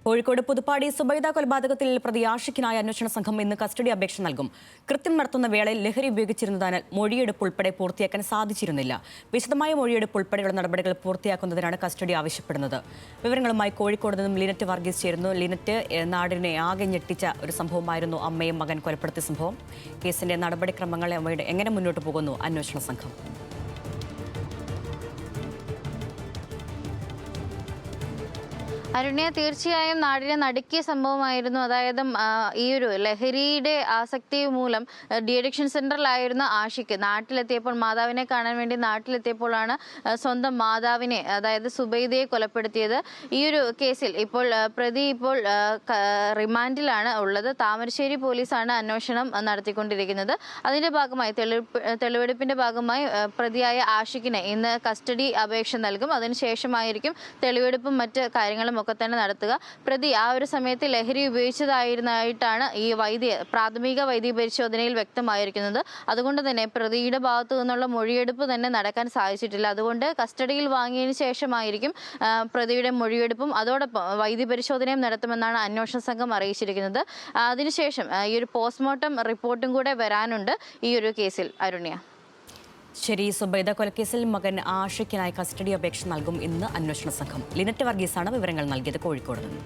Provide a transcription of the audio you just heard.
കോഴിക്കോട് പുതുപ്പാടി സുബൈദ കൊലപാതകത്തിൽ പ്രതി ആഷിഖിനായ അന്വേഷണ സംഘം ഇന്ന് കസ്റ്റഡി അപേക്ഷ നൽകും. കൃത്യം നടത്തുന്ന വേളയിൽ ലഹരി ഉപയോഗിച്ചിരുന്നതിനാൽ മൊഴിയെടുപ്പ് ഉൾപ്പെടെ പൂർത്തിയാക്കാൻ സാധിച്ചിരുന്നില്ല. വിശദമായ മൊഴിയെടുപ്പ് ഉൾപ്പെടെയുള്ള നടപടികൾ പൂർത്തിയാക്കുന്നതിനാണ് കസ്റ്റഡി ആവശ്യപ്പെടുന്നത്. വിവരങ്ങളുമായി കോഴിക്കോട് നിന്നും ലിനറ്റ് വർഗീസ് ചേരുന്നു. ലിനറ്റ്, നാടിനെ ആകെ ഞെട്ടിച്ച ഒരു സംഭവമായിരുന്നു അമ്മയും മകൻ കൊലപ്പെടുത്തിയ സംഭവം. കേസിന്റെ നടപടിക്രമങ്ങൾ എങ്ങനെ മുന്നോട്ട് പോകുന്നു അന്വേഷണ സംഘം? അരുണ്യ, തീർച്ചയായും നാടിനെ നടുക്കിയ സംഭവമായിരുന്നു. അതായത് ഈ ഒരു ലഹരിയുടെ ആസക്തി മൂലം ഡി അഡിക്ഷൻ സെന്ററിലായിരുന്ന ആഷിക്ക് നാട്ടിലെത്തിയപ്പോൾ, മാതാവിനെ കാണാൻ വേണ്ടി നാട്ടിലെത്തിയപ്പോഴാണ് സ്വന്തം മാതാവിനെ, അതായത് സുബൈദയെ കൊലപ്പെടുത്തിയത്. ഈ ഒരു കേസിൽ പ്രതി റിമാൻഡിലാണ് ഉള്ളത്. താമരശ്ശേരി പോലീസാണ് അന്വേഷണം നടത്തിക്കൊണ്ടിരിക്കുന്നത്. അതിന്റെ ഭാഗമായി തെളിവെടുപ്പിന്റെ ഭാഗമായി പ്രതിയായ ആഷിക്കിനെ ഇന്ന് കസ്റ്റഡി അപേക്ഷ നൽകും. അതിനുശേഷമായിരിക്കും തെളിവെടുപ്പും മറ്റ് കാര്യങ്ങളും ഒക്കെ തന്നെ നടത്തുക. പ്രതി ആ ഒരു സമയത്ത് ലഹരി ഉപയോഗിച്ചതായിരുന്നതായിട്ടാണ് ഈ പ്രാഥമിക വൈദ്യ പരിശോധനയിൽ വ്യക്തമായിരിക്കുന്നത്. അതുകൊണ്ട് തന്നെ പ്രതിയുടെ ഭാഗത്തു നിന്നുള്ള മൊഴിയെടുപ്പ് തന്നെ നടക്കാൻ സാധിച്ചിട്ടില്ല. അതുകൊണ്ട് കസ്റ്റഡിയിൽ വാങ്ങിയതിനു ശേഷമായിരിക്കും പ്രതിയുടെ മൊഴിയെടുപ്പും അതോടൊപ്പം വൈദ്യ പരിശോധനയും നടത്തുമെന്നാണ് അന്വേഷണ സംഘം അറിയിച്ചിരിക്കുന്നത്. അതിനുശേഷം ഈ ഒരു പോസ്റ്റ്മോർട്ടം റിപ്പോർട്ടും കൂടെ വരാനുണ്ട് ഈ ഒരു കേസിൽ. അരുണ്യ, ശരി. സുബൈദ കൊലക്കേസിൽ മകൻ ആഷിഖിനായി കസ്റ്റഡി അപേക്ഷ നൽകും ഇന്ന് അന്വേഷണ സംഘം. ലിനറ്റ് വർഗീസാണ് വിവരങ്ങൾ നൽകിയത് കോഴിക്കോട് നിന്ന്.